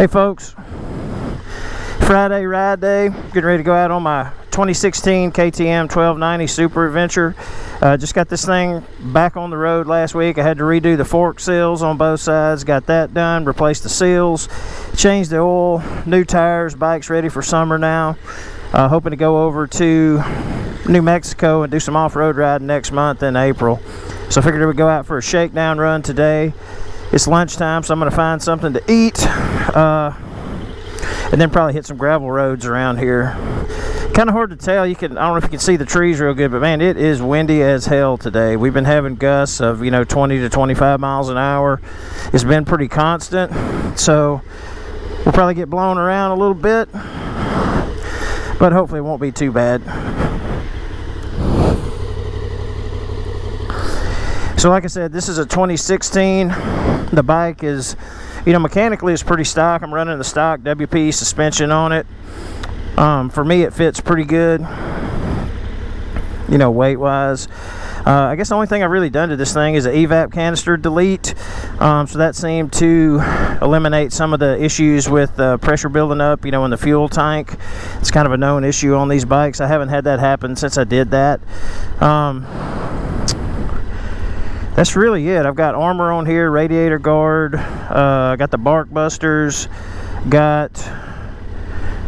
Hey folks, Friday ride day, getting ready to go out on my 2016 KTM 1290 Super Adventure. Just got this thing back on the road last week. I had to redo the fork seals on both sides, got that done, replaced the seals, changed the oil, new tires, bike's ready for summer now. Hoping to go over to New Mexico and do some off-road riding next month in April. So I figured I would go out for a shakedown run today. It's lunchtime, so I'm going to find something to eat and then probably hit some gravel roads around here. Kind of hard to tell. I don't know if you can see the trees real good, but man, it is windy as hell today. We've been having gusts of 20 to 25 miles an hour. It's been pretty constant, so we'll probably get blown around a little bit, but hopefully it won't be too bad. So like I said, this is a 2016. The bike is, mechanically it's pretty stock. I'm running the stock WP suspension on it. For me, it fits pretty good, weight wise. I guess the only thing I've really done to this thing is an evap canister delete. So that seemed to eliminate some of the issues with pressure building up, in the fuel tank. It's kind of a known issue on these bikes. I haven't had that happen since I did that. That's really it. I've got armor on here, radiator guard, got the bark busters, got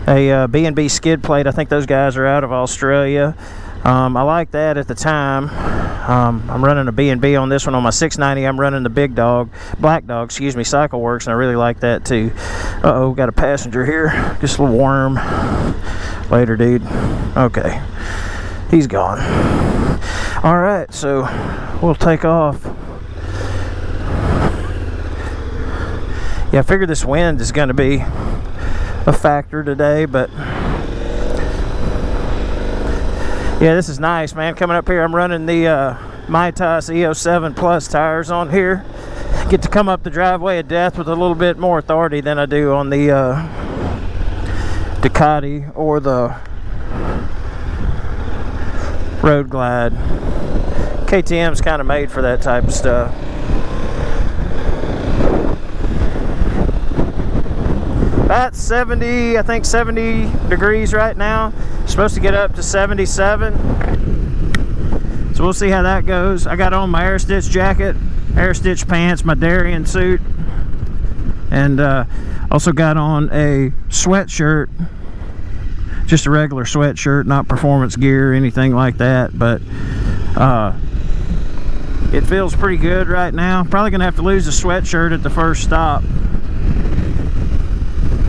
a B&B skid plate. I think those guys are out of Australia. I like that at the time. I'm running a B&B on this one. On my 690, I'm running the Big Dog, Black Dog, Cycle Works, and I really like that too. Uh-oh, got a passenger here. Just a little worm. Later, dude. Okay. He's gone. All right, so we'll take off. Yeah, I figured this wind is going to be a factor today, but yeah, this is nice, man. Coming up here, I'm running the Mitas EO7 Plus tires on here. Get to come up the driveway of death with a little bit more authority than I do on the Ducati or the Road Glide. KTM's kind of made for that type of stuff. About 70, I think 70 degrees right now. Supposed to get up to 77. So we'll see how that goes. I got on my air stitch jacket, air stitch pants, my Darien suit, and also got on a sweatshirt. Just a regular sweatshirt, not performance gear or anything like that, but it feels pretty good right now. Probably gonna have to lose the sweatshirt at the first stop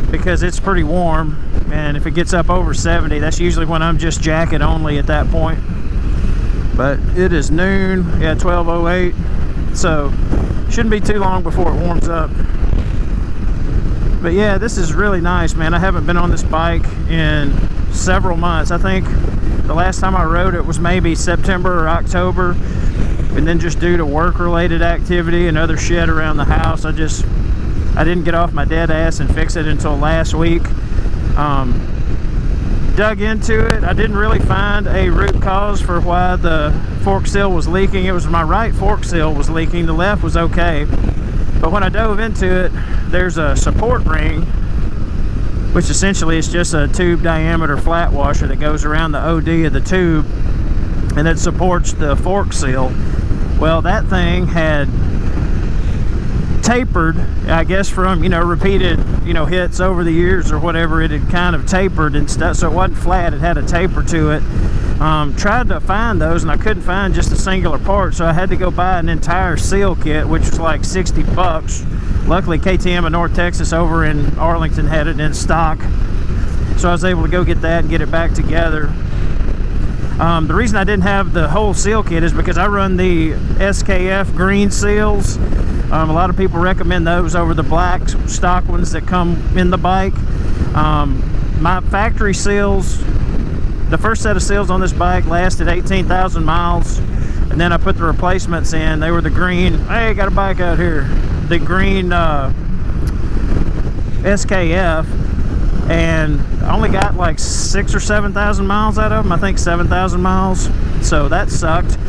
because it's pretty warm, and if it gets up over 70, that's usually when I'm just jacket only at that point. But it is noon, yeah, 12:08, so shouldn't be too long before it warms up. But yeah, this is really nice, man. I haven't been on this bike in several months. I think the last time I rode it was maybe September or October, and then just due to work related activity and other shit around the house, I didn't get off my dead ass and fix it until last week. Dug into it. I didn't really find a root cause for why the fork seal was leaking. It was my right fork seal was leaking, the left was okay. But when I dove into it, there's a support ring, which essentially is just a tube diameter flat washer that goes around the OD of the tube, and it supports the fork seal. Well, that thing had tapered, I guess from repeated hits over the years or whatever. It had kind of tapered and stuff, so it wasn't flat, it had a taper to it. Tried to find those and I couldn't find just a singular part, so I had to go buy an entire seal kit, which was like 60 bucks. Luckily KTM of North Texas over in Arlington had it in stock, so I was able to go get that and get it back together. The reason I didn't have the whole seal kit is because I run the SKF green seals. A lot of people recommend those over the black stock ones that come in the bike. My factory seals, the first set of seals on this bike lasted 18,000 miles, and then I put the replacements in. They were the green, hey, got a bike out here, the green SKF, and I only got like 6,000 or 7,000 miles out of them. I think 7,000 miles, so that sucked.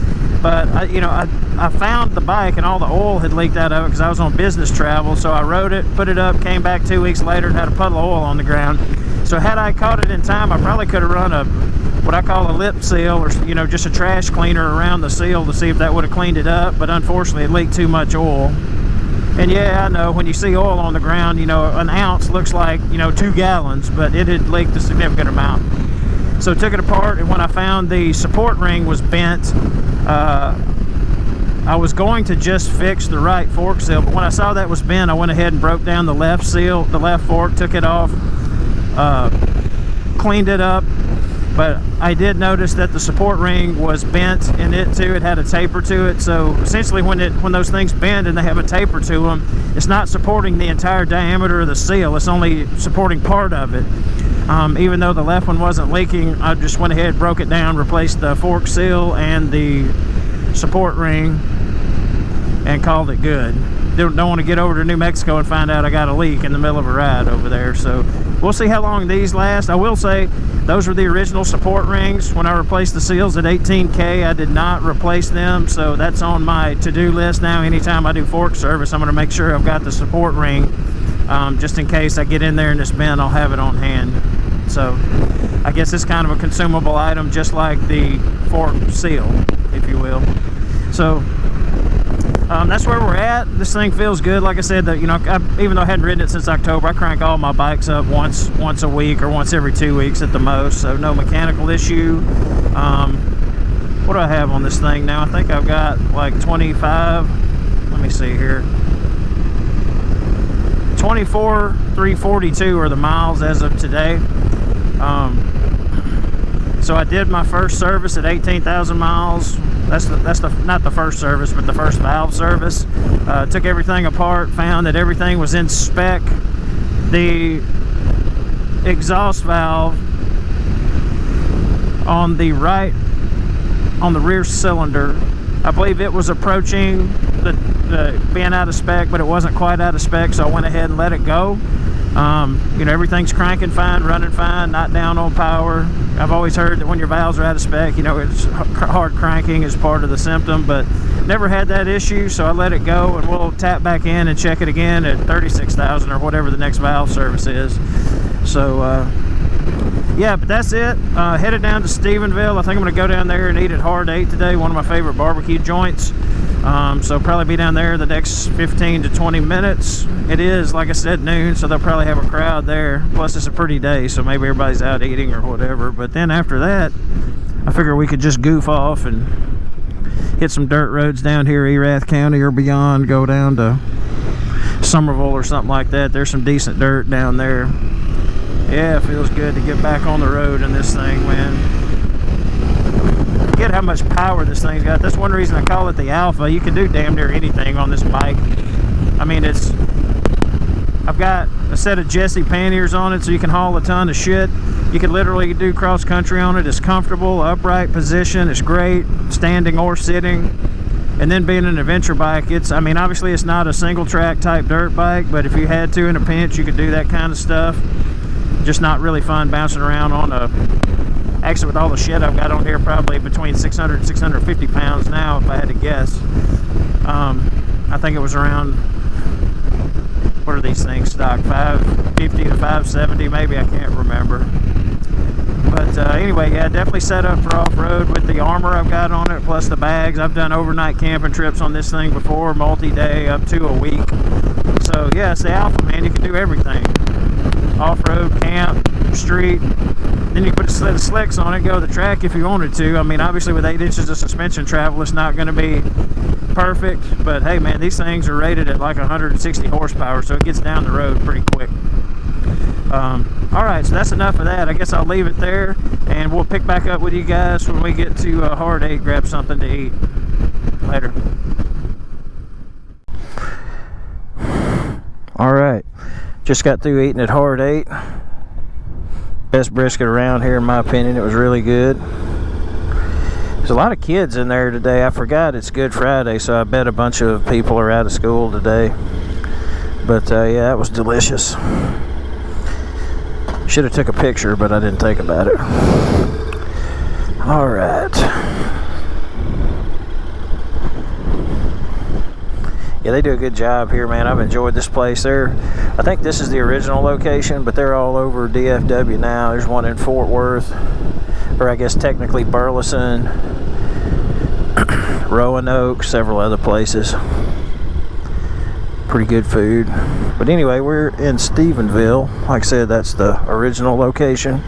But I found the bike and all the oil had leaked out of it because I was on business travel. So I rode it, put it up, came back 2 weeks later and had a puddle of oil on the ground. So had I caught it in time, I probably could have run what I call a lip seal, or just a trash cleaner around the seal to see if that would have cleaned it up. But unfortunately, it leaked too much oil. And yeah, I know when you see oil on the ground, an ounce looks like 2 gallons, but it had leaked a significant amount. So took it apart, and when I found the support ring was bent, I was going to just fix the right fork seal, but when I saw that was bent, I went ahead and broke down the left seal, the left fork, took it off, cleaned it up. But I did notice that the support ring was bent in it too. It had a taper to it. So essentially when those things bend and they have a taper to them, it's not supporting the entire diameter of the seal. It's only supporting part of it. Even though the left one wasn't leaking, I just went ahead, broke it down, replaced the fork seal and the support ring, and called it good. Don't want to get over to New Mexico and find out I got a leak in the middle of a ride over there. So we'll see how long these last. I will say those were the original support rings. When I replaced the seals at 18K, I did not replace them. So that's on my to-do list now. Anytime I do fork service, I'm going to make sure I've got the support ring. Just in case I get in there and it's bent, I'll have it on hand. So I guess it's kind of a consumable item, just like the fork seal, if you will. So that's where we're at. This thing feels good. Like I said, that even though I hadn't ridden it since October, I crank all my bikes up once a week or once every 2 weeks at the most. So no mechanical issue. What do I have on this thing now? I think I've got like 25. Let me see here. 24,342 are the miles as of today. So I did my first service at 18,000 miles. That's not the first service, but the first valve service. Took everything apart, found that everything was in spec. The exhaust valve on the rear cylinder, I believe it was approaching the being out of spec, but it wasn't quite out of spec, so I went ahead and let it go. Everything's cranking fine, running fine, not down on power. I've always heard that when your valves are out of spec, it's hard cranking is part of the symptom, but never had that issue, so I let it go, and we'll tap back in and check it again at 36,000 or whatever the next valve service is. So yeah, but that's it. Headed down to Stephenville. I think I'm going to go down there and eat at Hard 8 today, one of my favorite barbecue joints. So probably be down there the next 15 to 20 minutes. It is, like I said, noon, so they'll probably have a crowd there. Plus it's a pretty day, so maybe everybody's out eating or whatever. But then after that, I figure we could just goof off and hit some dirt roads down here, Erath County or beyond, go down to Somerville or something like that. There's some decent dirt down there. Yeah, it feels good to get back on the road in this thing, man. Forget how much power this thing's got. That's one reason I call it the Alpha. You can do damn near anything on this bike. I mean, I've got a set of Jesse panniers on it, so you can haul a ton of shit. You can literally do cross country on it. It's comfortable, upright position. It's great, standing or sitting. And then being an adventure bike, obviously it's not a single track type dirt bike, but if you had to in a pinch, you could do that kind of stuff. Just not really fun bouncing around on actually with all the shit I've got on here, probably between 600 and 650 pounds now, if I had to guess. I think it was around, what are these things stock, 550 to 570 maybe, I can't remember. But anyway, yeah, definitely set up for off-road with the armor I've got on it, plus the bags. I've done overnight camping trips on this thing before, multi-day, up to a week. So yeah, it's the Alpha, man. You can do everything. Off-road, camp, street. Then you put a set of slicks on it, go to the track if you wanted to. I mean, obviously with 8 inches of suspension travel, it's not going to be perfect. But hey, man, these things are rated at like 160 horsepower, so it gets down the road pretty quick. Alright, so that's enough of that. I guess I'll leave it there, and we'll pick back up with you guys when we get to Hard 8, grab something to eat. Later. Alright, just got through eating at Hard 8. Best brisket around here in my opinion. It was really good. There's a lot of kids in there today. I forgot it's Good Friday, so I bet a bunch of people are out of school today. But yeah, it was delicious. Should have took a picture, but I didn't think about it. Alright. Yeah, they do a good job here, man. I've enjoyed this place. I think this is the original location, but they're all over DFW now. There's one in Fort Worth, or I guess technically Burleson, Roanoke, several other places. Pretty good food. But anyway, we're in Stephenville. Like I said, that's the original location.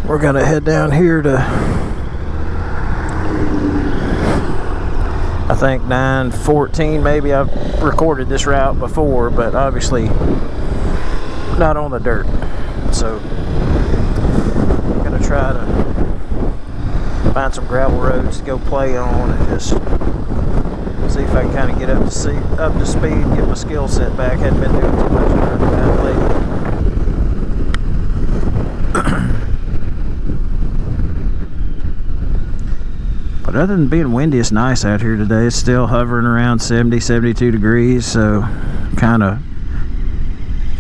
We're gonna head down here to, I think 914 maybe. I've recorded this route before, but obviously not on the dirt. So I'm gonna try to find some gravel roads to go play on and just see if I can kind of get up to speed, get my skill set back. Hadn't been doing too much dirt that lately. But other than being windy, it's nice out here today. It's still hovering around 70, 72 degrees, so kind of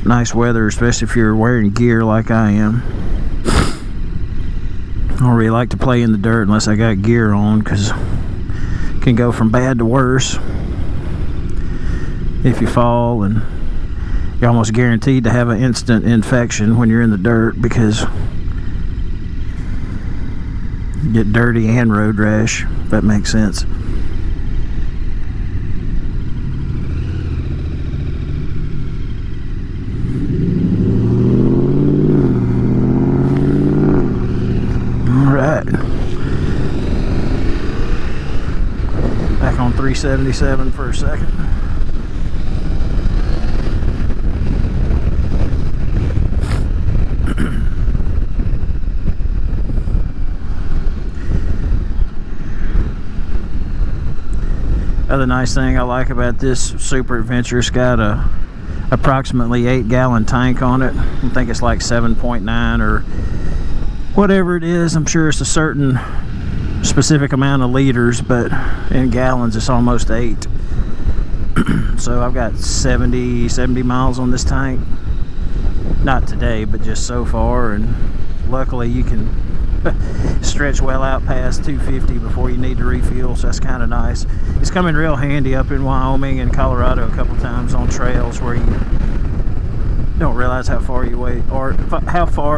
nice weather, especially if you're wearing gear like I am. I don't really like to play in the dirt unless I got gear on, because it can go from bad to worse if you fall, and you're almost guaranteed to have an instant infection when you're in the dirt, because get dirty and road rash, if that makes sense. Alright, back on 377 for a second. Other nice thing I like about this Super Adventure, it's got a approximately 8-gallon tank on it. I think it's like 7.9 or whatever it is. I'm sure it's a certain specific amount of liters, but in gallons it's almost 8. So I've got 70 miles on this tank. Not today, but just so far, and luckily you can stretch well out past 250 before you need to refuel, so that's kind of nice. It's coming real handy up in Wyoming and Colorado a couple times on trails where you don't realize how far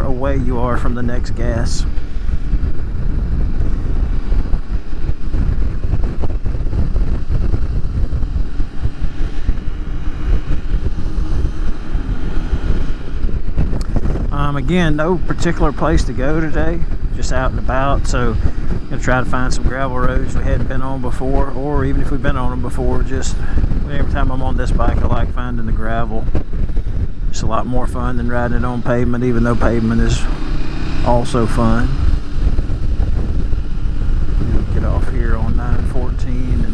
away you are from the next gas. Again, no particular place to go today, just out and about, so I'm gonna try to find some gravel roads we hadn't been on before, or even if we've been on them before, just every time I'm on this bike I like finding the gravel. It's a lot more fun than riding it on pavement, even though pavement is also fun. Get off here on 914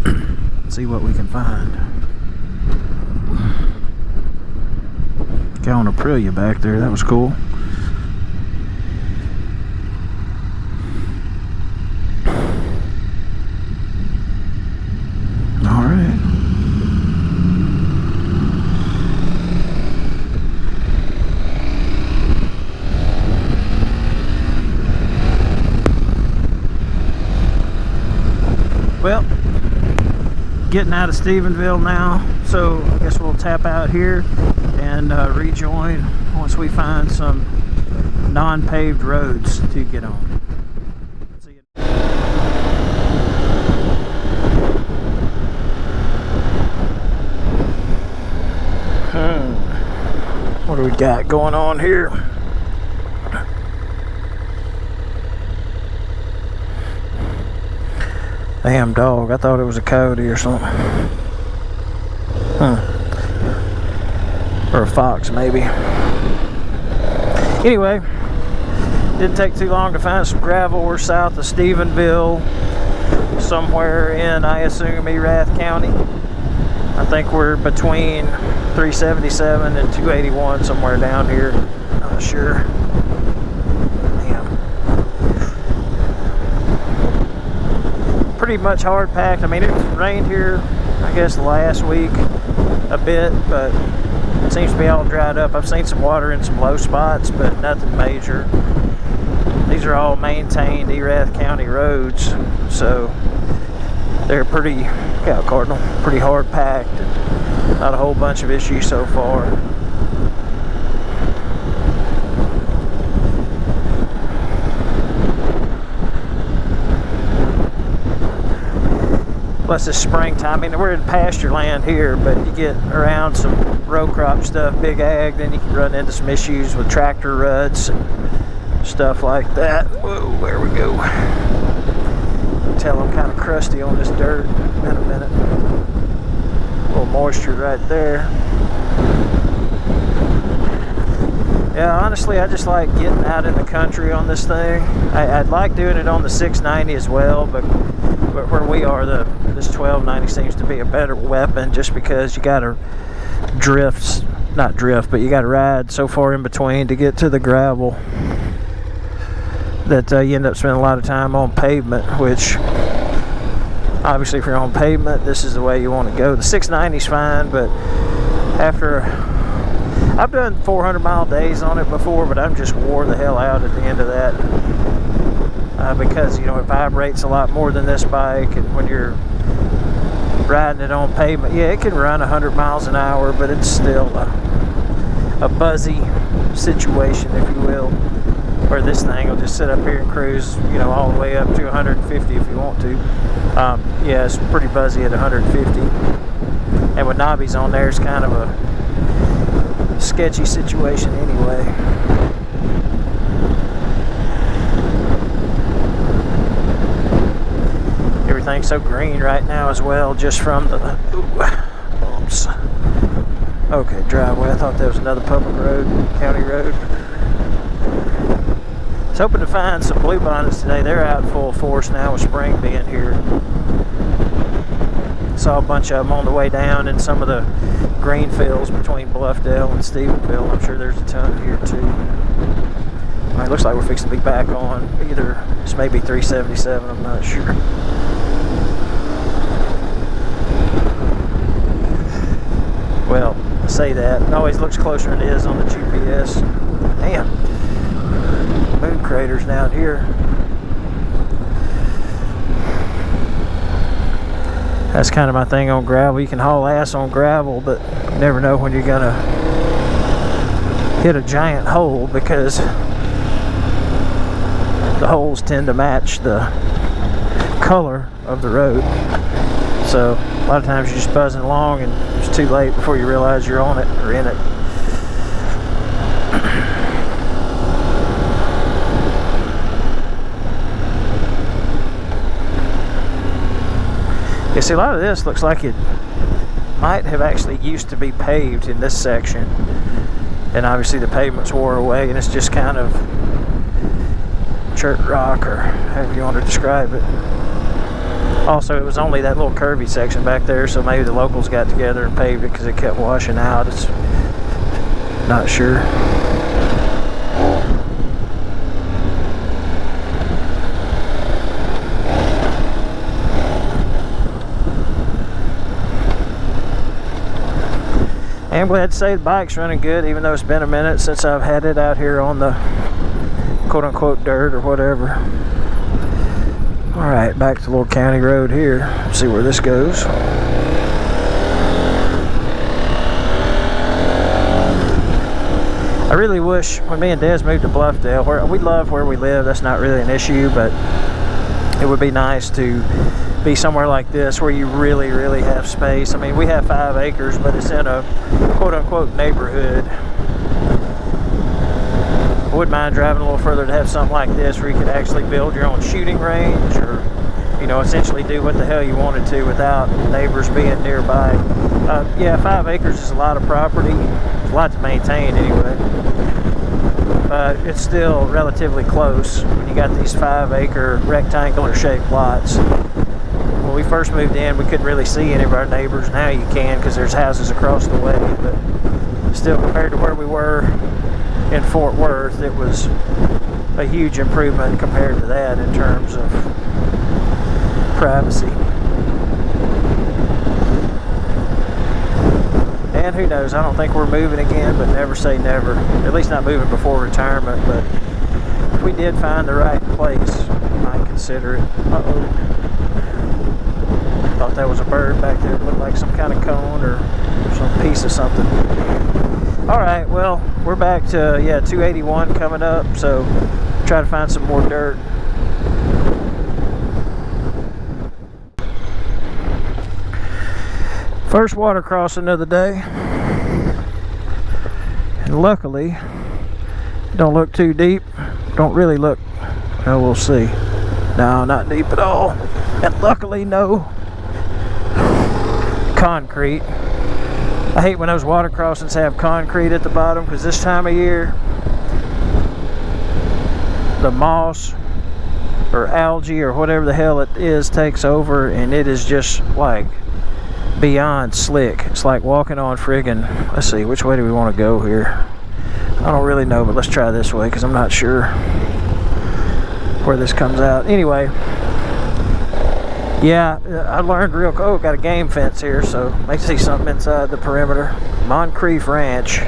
and see what we can find. Got an Aprilia back there, that was cool. Alright. Well, getting out of Stephenville now, so I guess we'll tap out here and rejoin once we find some non-paved roads to get on. See you. What do we got going on here? Damn dog, I thought it was a coyote or something. Or a fox maybe. Anyway, didn't take too long to find some gravel. We're south of Stephenville, somewhere in, I assume, Erath County. I think we're between 377 and 281, somewhere down here. Not sure. Damn. Pretty much hard packed. I mean, it's rained here, I guess, last week a bit, but it seems to be all dried up. I've seen some water in some low spots, but nothing major. These are all maintained Erath County roads, so they're pretty Cow Cardinal, pretty hard packed and not a whole bunch of issues so far. Plus it's springtime. I mean, we're in pasture land here, but you get around some row crop stuff, big ag, then you can run into some issues with tractor ruts and stuff like that. Whoa, there we go. Tell I'm kind of crusty on this dirt in a minute. A little moisture right there. Yeah, honestly, I just like getting out in the country on this thing. I'd like doing it on the 690 as well, but where we are, this 1290 seems to be a better weapon, just because you got to but you got to ride so far in between to get to the gravel that you end up spending a lot of time on pavement, which obviously if you're on pavement, this is the way you want to go. The 690 is fine, but after I've done 400-mile days on it before, but I'm just wore the hell out at the end of that. Because, you know, it vibrates a lot more than this bike, and when you're riding it on pavement, yeah, it can run 100 miles an hour, but it's still a buzzy situation, if you will, where this thing will just sit up here and cruise, you know, all the way up to 150 if you want to. Yeah, it's pretty buzzy at 150, and with knobbies on there, it's kind of a sketchy situation anyway. Everything's so green right now as well, just from the bumps. Okay, driveway. I thought that was another public road, county road. I was hoping to find some bluebonnets today. They're out in full force now with spring being here. Saw a bunch of them on the way down in some of the green fields between Bluffdale and Stephenville. I'm sure there's a ton here too. All right, looks like we're fixing to be back on either. This may be 377. I'm not sure. Well, I say that. It always looks closer than it is on the GPS. Damn. Moon craters down here. That's kind of my thing on gravel. You can haul ass on gravel, but you never know when you're gonna hit a giant hole, because the holes tend to match the color of the road. So a lot of times you're just buzzing along and it's too late before you realize you're on it or in it. You see, a lot of this looks like it might have actually used to be paved in this section, and obviously the pavements wore away and it's just kind of chert rock, or however you want to describe it. Also, it was only that little curvy section back there, so maybe the locals got together and paved it because it kept washing out. It's not sure. I'm glad to say the bike's running good, even though it's been a minute since I've had it out here on the quote-unquote dirt or whatever. Alright, back to the little county road here. Let's see where this goes. I really wish, when me and Des moved to Bluffdale, where we love where we live, that's not really an issue, but it would be nice to be somewhere like this where you really, really have space. I mean, we have 5 acres, but it's in a quote-unquote neighborhood. I wouldn't mind driving a little further to have something like this where you could actually build your own shooting range, or, you know, essentially do what the hell you wanted to without neighbors being nearby. Yeah, 5 acres is a lot of property. It's a lot to maintain anyway. But it's still relatively close when you got these 5-acre rectangular shaped lots. When we first moved in, we couldn't really see any of our neighbors. Now you can, because there's houses across the way, but still, compared to where we were in Fort Worth, it was a huge improvement compared to that in terms of privacy. And who knows, I don't think we're moving again, but never say never. At least not moving before retirement, but if we did find the right place, we might consider it. Thought that was a bird back there. It looked like some kind of cone or some piece of something. Alright, well, we're back to, 281 coming up, so try to find some more dirt. First water crossing of the day. And luckily, it don't look too deep. Don't really look, well, we'll see. No, not deep at all. And luckily, no concrete. I hate when those water crossings have concrete at the bottom, because this time of year the moss or algae or whatever the hell it is takes over, and it is just like beyond slick. It's like walking on friggin', let's see, which way do we want to go here? I don't really know, but let's try this way because I'm not sure where this comes out. Anyway, yeah, I learned real cool. Oh, got a game fence here, so I see something inside the perimeter. Moncrief Ranch.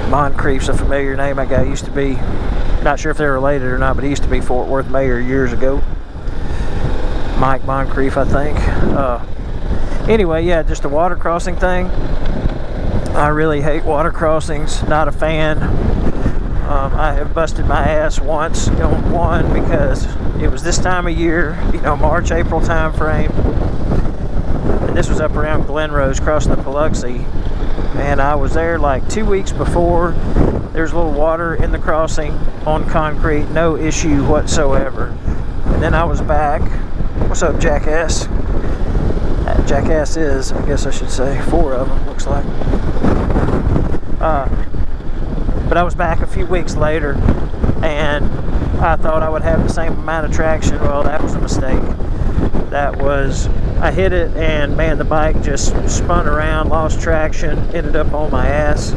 Moncrief's a familiar name. That guy used to be, not sure if they're related or not, but he used to be Fort Worth mayor years ago. Mike Moncrief, I think. Anyway, yeah, just a water crossing thing. I really hate water crossings. Not a fan. I have busted my ass once on one because it was this time of year, March, April time frame, and this was up around Glen Rose, crossing the Paluxy, and I was there like 2 weeks before. There's a little water in the crossing on concrete, no issue whatsoever. And then I was back. What's up, jackass? Jackasses, I guess I should say. 4 of them, looks like. But I was back a few weeks later, and I thought I would have the same amount of traction. Well, that was a mistake. I hit it, and man, the bike just spun around, lost traction, ended up on my ass.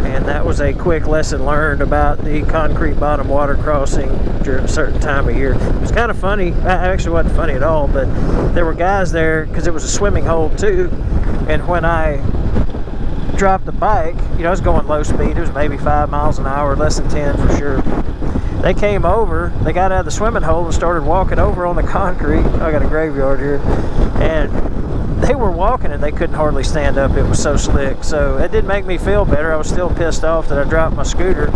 And that was a quick lesson learned about the concrete bottom water crossing during a certain time of year. It was kind of funny. It actually wasn't funny at all, but there were guys there because it was a swimming hole too. And when I dropped the bike, I was going low speed. It was maybe 5 miles an hour, less than 10 for sure. They came over, they got out of the swimming hole and started walking over on the concrete. I got a graveyard here. And they were walking and they couldn't hardly stand up. It was so slick. So it did make me feel better. I was still pissed off that I dropped my scooter.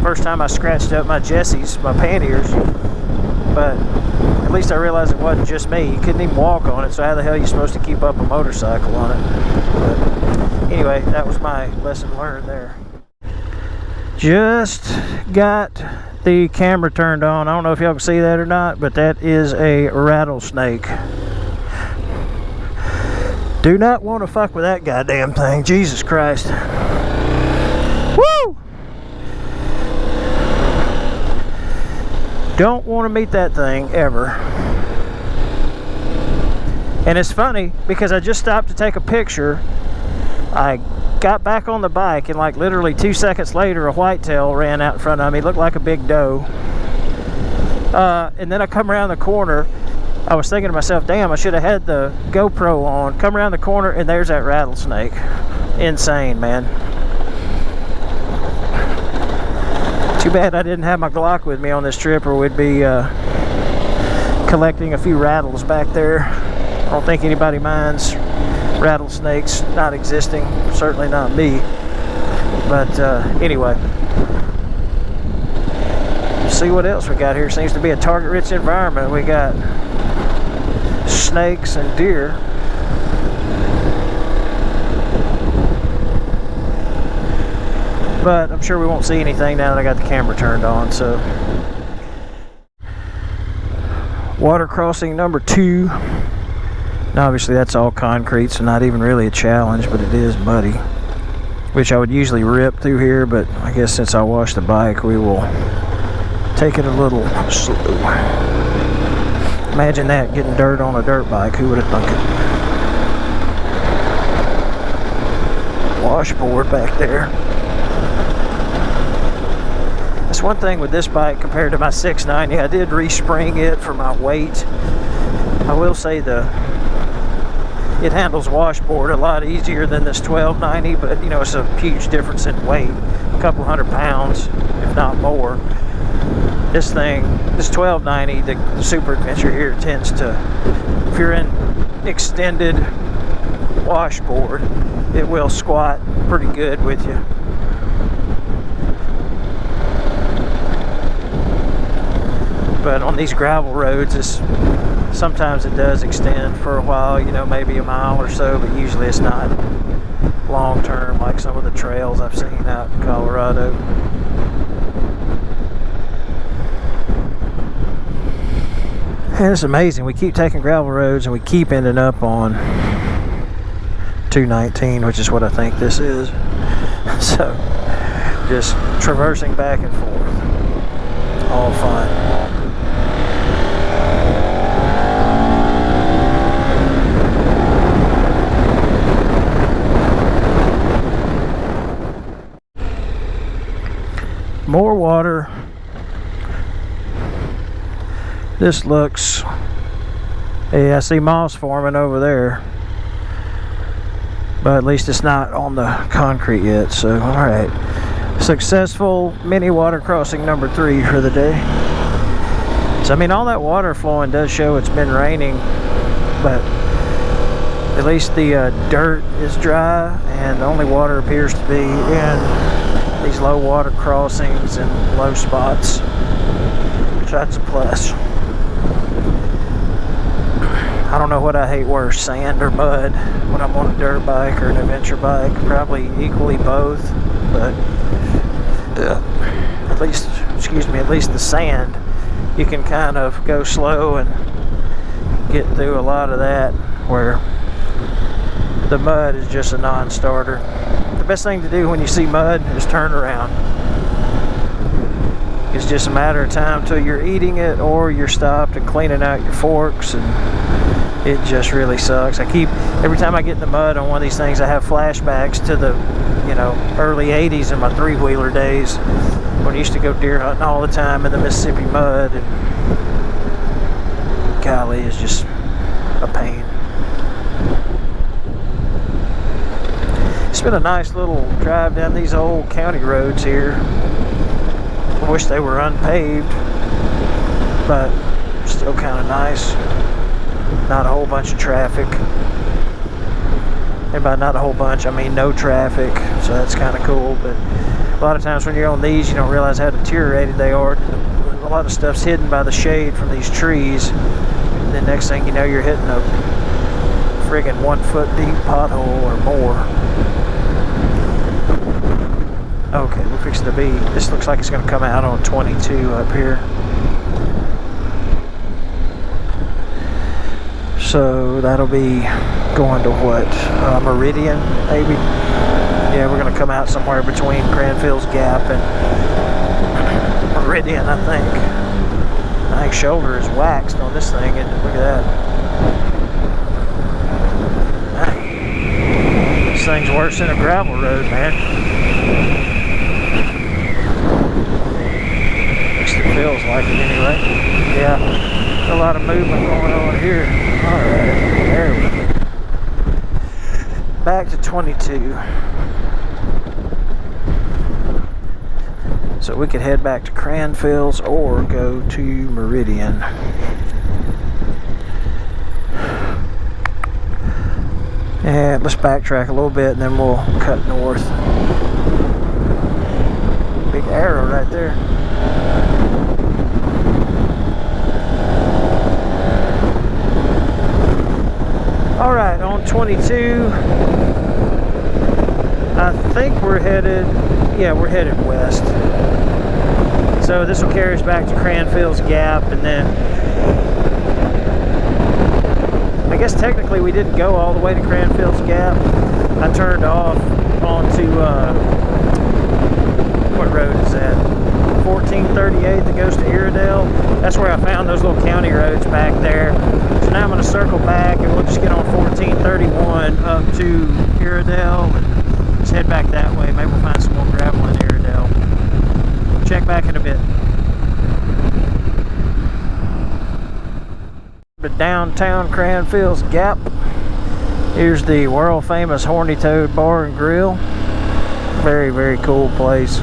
First time I scratched up my Jessies, my panniers. But at least I realized it wasn't just me. You couldn't even walk on it, so how the hell are you supposed to keep up a motorcycle on it? But anyway, that was my lesson learned there. Just got the camera turned on. I don't know if y'all can see that or not, but that is a rattlesnake. Do not want to fuck with that goddamn thing. Jesus Christ. Woo! Don't want to meet that thing ever. And it's funny because I just stopped to take a picture. I got back on the bike, and like literally 2 seconds later, a whitetail ran out in front of me. It looked like a big doe. And then I come around the corner. I was thinking to myself, damn, I should have had the GoPro on. Come around the corner, and there's that rattlesnake. Insane, man. Too bad I didn't have my Glock with me on this trip, or we'd be collecting a few rattles back there. I don't think anybody minds rattlesnakes not existing. Certainly not me. But anyway. See what else we got here. Seems to be a target-rich environment. We got snakes and deer. But I'm sure we won't see anything now that I got the camera turned on. So water crossing number 2. Now obviously that's all concrete, so not even really a challenge, but it is muddy, which I would usually rip through here, but I guess since I washed the bike, we will take it a little slow. Imagine that, getting dirt on a dirt bike. Who would have thunk it? Washboard back there. That's one thing with this bike compared to my 690. I did respring it for my weight. I will say it handles washboard a lot easier than this 1290, but it's a huge difference in weight. A couple 100 pounds, if not more. This 1290, the Super Adventure here tends to, if you're in extended washboard, it will squat pretty good with you. But on these gravel roads, sometimes it does extend for a while, you know, maybe a mile or so, but usually it's not long term like some of the trails I've seen out in Colorado. And it's amazing, we keep taking gravel roads and we keep ending up on 219, which is what I think this is. So just traversing back and forth, all fun. More water. This looks, yeah, I see moss forming over there, but at least it's not on the concrete yet. So all right, successful mini water crossing number 3 for the day. So I mean, all that water flowing does show it's been raining, but at least the dirt is dry and the only water appears to be in these low water crossings and low spots, which that's a plus. I don't know what I hate worse, sand or mud, when I'm on a dirt bike or an adventure bike. Probably equally both, but at least the sand, you can kind of go slow and get through a lot of that, where the mud is just a non-starter. The best thing to do when you see mud is turn around. It's just a matter of time till you're eating it or you're stopped and cleaning out your forks, and it just really sucks. Every time I get in the mud on one of these things, I have flashbacks to the, you know, early 80s in my 3-wheeler days when I used to go deer hunting all the time in the Mississippi mud, and golly, it's just a pain. It's been a nice little drive down these old county roads here. I wish they were unpaved, but still kind of nice. Not a whole bunch of traffic. And by not a whole bunch, I mean no traffic, so that's kind of cool. But a lot of times when you're on these, you don't realize how deteriorated they are. A lot of stuff's hidden by the shade from these trees. And then next thing you know, you're hitting a friggin' 1-foot deep pothole or more. Okay, we're fixing to be, this looks like it's going to come out on 22 up here. So that'll be going to what, Meridian maybe? Yeah, we're going to come out somewhere between Cranfield's Gap and Meridian, I think. I think shoulder is waxed on this thing, and look at that. This thing's worse than a gravel road, man. It feels like it anyway. Yeah, a lot of movement going on here. Alright, there we go. Back to 22. So we could head back to Cranfield's or go to Meridian. And let's backtrack a little bit and then we'll cut north. Big arrow right there. Alright, on 22, I think we're headed west. So this will carry us back to Cranfield's Gap, and then I guess technically we didn't go all the way to Cranfield's Gap. I turned off onto, what road is that? 1438 that goes to Iredell. That's where I found those little county roads back there. So now I'm going to circle back and we'll just get on 1431 up to Iredell and just head back that way. Maybe we'll find some more gravel in Iredell. Check back in a bit. To downtown Cranfield's Gap. Here's the world famous Horny Toad Bar and Grill. Very, very cool place.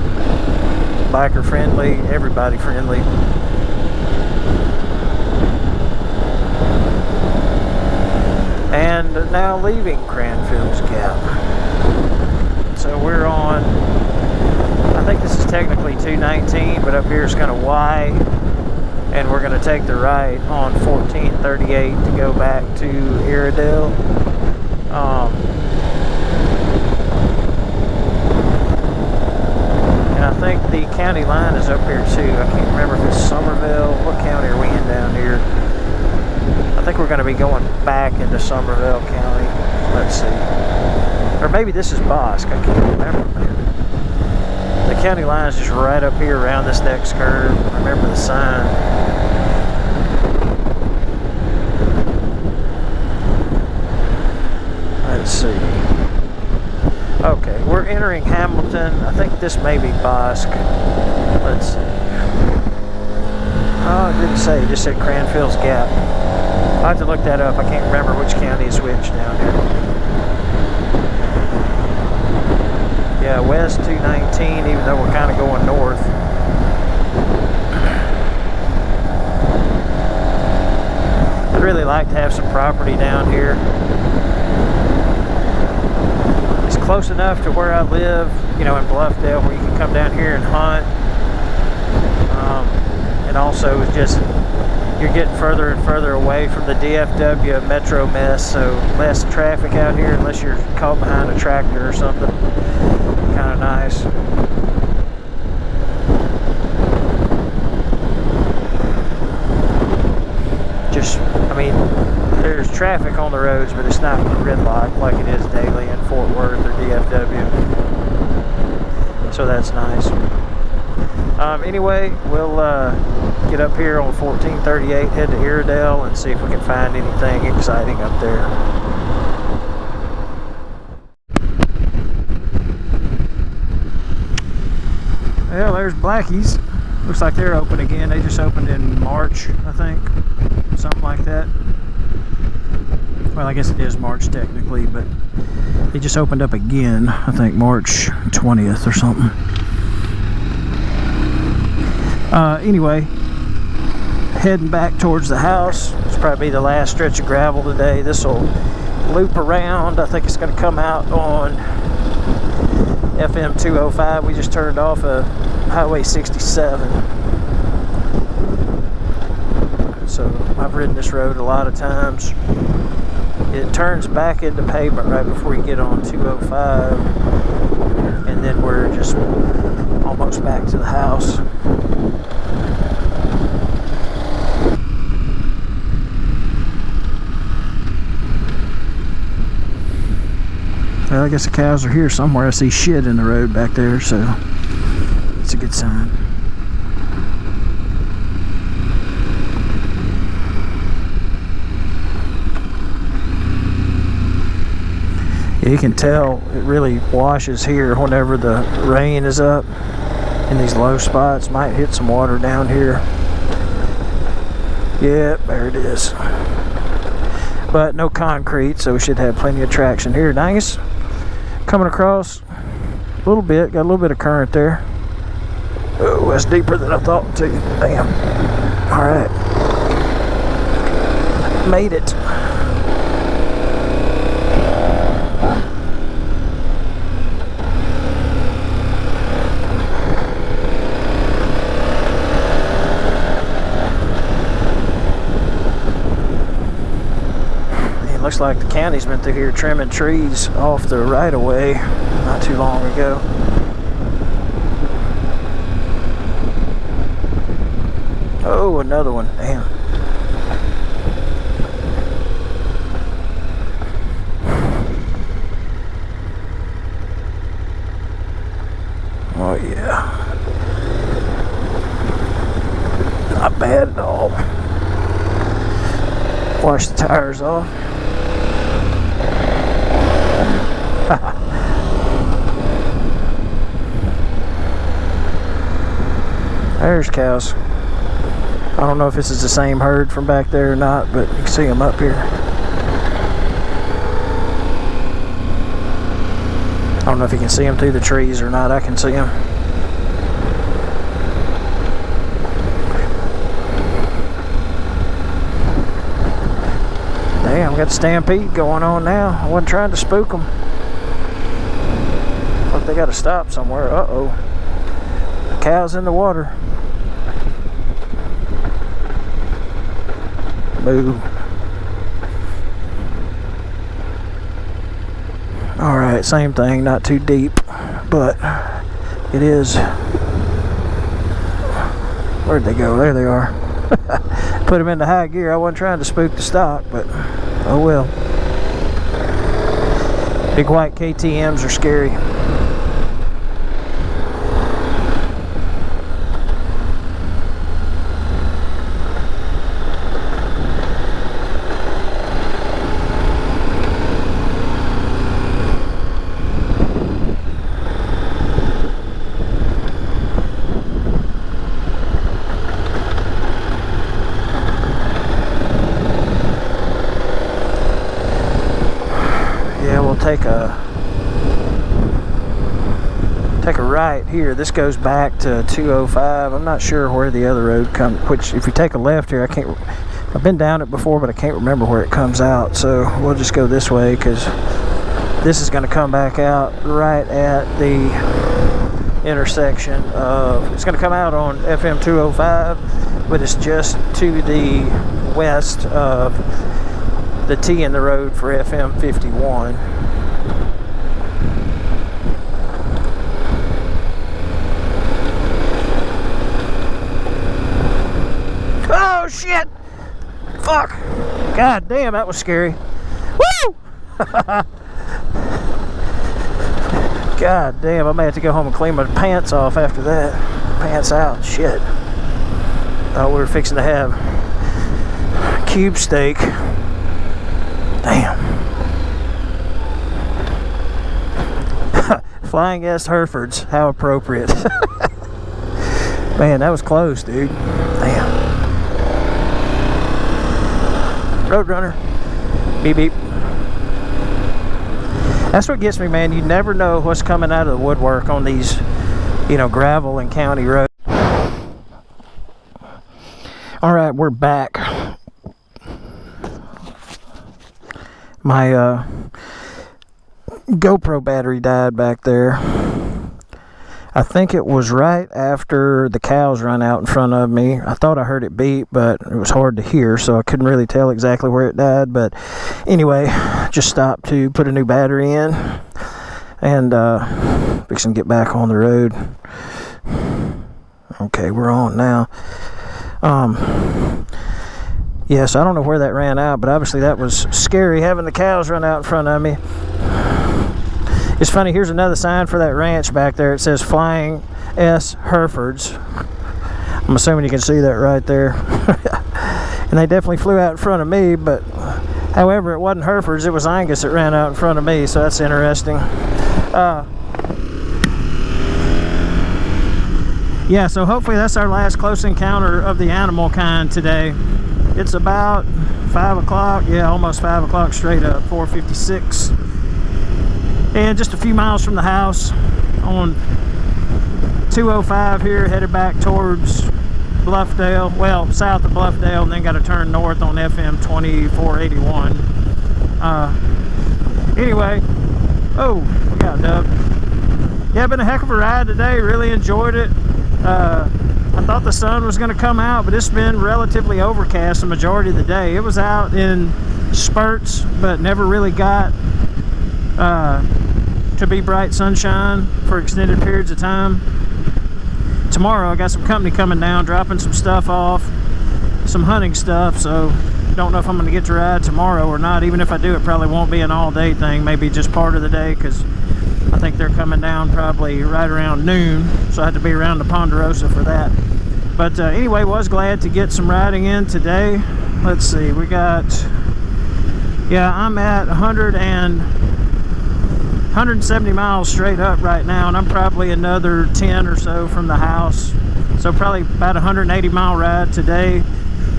biker friendly, everybody friendly. And now leaving Cranfield's Gap. So we're on, I think this is technically 219, but up here it's kind of Y, and we're going to take the right on 1438 to go back to Iredell. And I think the county line is up here too. I can't remember if it's Somerville. What county are we in down here? I think we're going to be going back into Somerville County. Let's see. Or maybe this is Bosque. I can't remember, man. The county line is just right up here around this next curve. Remember the sign. Let's see. Okay, we're entering Hamilton. I think this may be Bosque. Let's see. Oh, it didn't say. It just said Cranfield's Gap. I'll have to look that up. I can't remember which county is which down here. Yeah, west 219, even though we're kind of going north. I'd really like to have some property down here. It's close enough to where I live, you know, in Bluffdale, where you can come down here and hunt. And also it's just, you're getting further and further away from the DFW metro mess, so less traffic out here unless you're caught behind a tractor or something. Kind of nice. Just, I mean, there's traffic on the roads, but it's not gridlocked like it is daily in Fort Worth or DFW. So that's nice. Anyway, we'll get up here on 1438, head to Iredell, and see if we can find anything exciting up there. Well, there's Blackie's. Looks like they're open again. They just opened in March, I think. Something like that. Well, I guess it is March technically, but they just opened up again, I think March 20th or something. Anyway, heading back towards the house. It's probably the last stretch of gravel today. This will loop around. I think it's going to come out on FM 205. We just turned off Highway 67. So I've ridden this road a lot of times. It turns back into pavement right before you get on 205. And then we're just almost back to the house. Well, I guess the cows are here somewhere. I see shit in the road back there, so it's a good sign. Yeah, you can tell it really washes here whenever the rain is up in these low spots. Might hit some water down here. Yep, there it is. But no concrete, so we should have plenty of traction here. Nice. Coming across a little bit, got a little bit of current there. Oh, that's deeper than I thought too. Damn. All right. Made it. Looks like the county's been through here trimming trees off the right-of-way not too long ago. Oh, another one. Damn. Oh, yeah. Not bad at all. Wash the tires off. There's cows. I don't know if this is the same herd from back there or not, but you can see them up here. I don't know if you can see them through the trees or not. I can see them. we got the stampede going on now. I wasn't trying to spook them. But they got to stop somewhere. Uh-oh. The cow's in the water. Boo. Alright, same thing, not too deep, but it is. Where'd they go? There they are. Put them into high gear. I wasn't trying to spook the stock, but oh well. Big white KTMs are scary. Take a right here. This goes back to 205. I'm not sure where the other road comes, which if you take a left here, I've been down it before, but I can't remember where it comes out, so we'll just go this way because this is going to come back out right at the intersection of, it's going to come out on FM 205, but it's just to the west of the T in the road for FM 51. Oh shit! Fuck! God damn, that was scary. Woo! God damn, I may have to go home and clean my pants off after that. Pants out, shit. Oh, we were fixing to have cube steak. Damn. Flying S Herefords, how appropriate. Man, that was close, dude. Damn. Roadrunner. Beep beep. That's what gets me, man. You never know what's coming out of the woodwork on these, you know, gravel and county roads. All right, we're back. My GoPro battery died back there. I think it was right after the cows run out in front of me. I thought I heard it beep, but it was hard to hear, so I couldn't really tell exactly where it died. But anyway, just stopped to put a new battery in and fixing to get back on the road. Okay, we're on now. Yes, I don't know where that ran out, but obviously that was scary, having the cows run out in front of me. It's funny, here's another sign for that ranch back there. It says Flying S Herefords. I'm assuming you can see that right there. And they definitely flew out in front of me, but however, it wasn't Herefords, it was Angus that ran out in front of me, so that's interesting. Yeah, so hopefully that's our last close encounter of the animal kind today. It's about 5 o'clock, yeah, almost 5 o'clock straight up, 4:56. And just a few miles from the house on 205 here, headed back towards Bluffdale, well, south of Bluffdale, and then got to turn north on FM 2481. Anyway, oh, we got a dub. Yeah, been a heck of a ride today, really enjoyed it. I thought the sun was going to come out, but it's been relatively overcast the majority of the day. It was out in spurts, but never really got to be bright sunshine for extended periods of time. Tomorrow I got some company coming down, dropping some stuff off, some hunting stuff, so don't know if I'm going to get to ride tomorrow or not. Even if I do, it probably won't be an all-day thing, maybe just part of the day, because I think they're coming down probably right around noon, so I have to be around the Ponderosa for that. But anyway, was glad to get some riding in today. Let's see, we got, yeah, I'm at 170 miles straight up right now, and I'm probably another 10 or so from the house, so probably about a 180 mile ride today.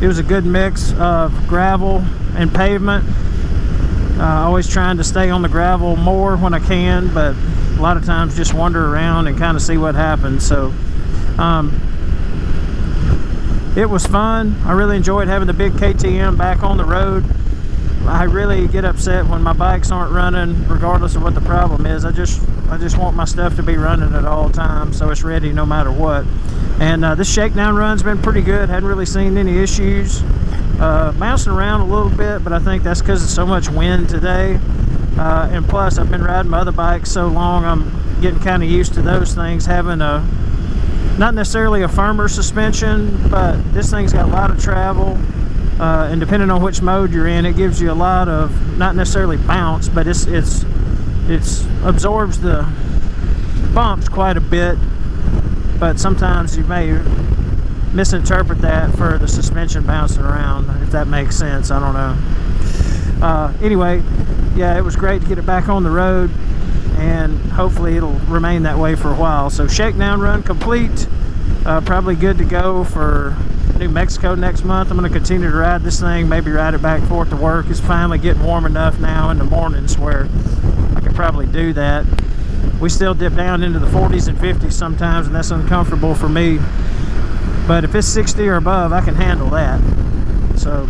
It was a good mix of gravel and pavement. Always trying to stay on the gravel more when I can, but a lot of times just wander around and kind of see what happens. So it was fun. I really enjoyed having the big KTM back on the road. I really get upset when my bikes aren't running, regardless of what the problem is. I just want my stuff to be running at all times, so it's ready no matter what. And this shakedown run's been pretty good. Hadn't really seen any issues. Bouncing around a little bit, but I think that's because of so much wind today. And plus, I've been riding my other bikes so long, I'm getting kind of used to those things having a, not necessarily a firmer suspension, but this thing's got a lot of travel. And depending on which mode you're in, it gives you a lot of, not necessarily bounce, but it's absorbs the bumps quite a bit. But sometimes you may misinterpret that for the suspension bouncing around, if that makes sense. I don't know. Anyway, yeah, it was great to get it back on the road, and hopefully it'll remain that way for a while. So shakedown run complete. Probably good to go for New Mexico next month. I'm going to continue to ride this thing, maybe ride it back and forth to work. It's finally getting warm enough now in the mornings where I could probably do that. We still dip down into the 40s and 50s sometimes, and that's uncomfortable for me. But if it's 60 or above, I can handle that. So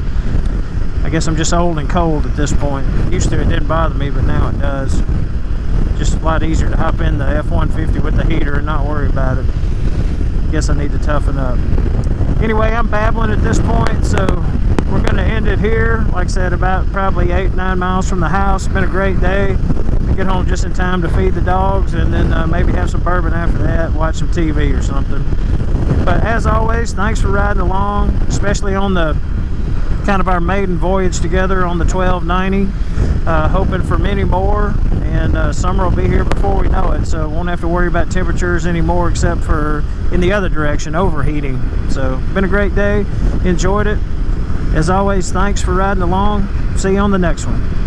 I guess I'm just old and cold at this point. Used to, it didn't bother me, but now it does. Just a lot easier to hop in the F-150 with the heater and not worry about it. Guess I need to toughen up. Anyway, I'm babbling at this point, so we're going to end it here. Like I said, about probably 8-9 miles from the house. It's been a great day. Get home just in time to feed the dogs, and then maybe have some bourbon after that, watch some TV or something. But as always, thanks for riding along, especially on the kind of our maiden voyage together on the 1290. Hoping for many more, and summer will be here before we know it, so won't have to worry about temperatures anymore, except for in the other direction, overheating. So been a great day, enjoyed it. As always, thanks for riding along. See you on the next one.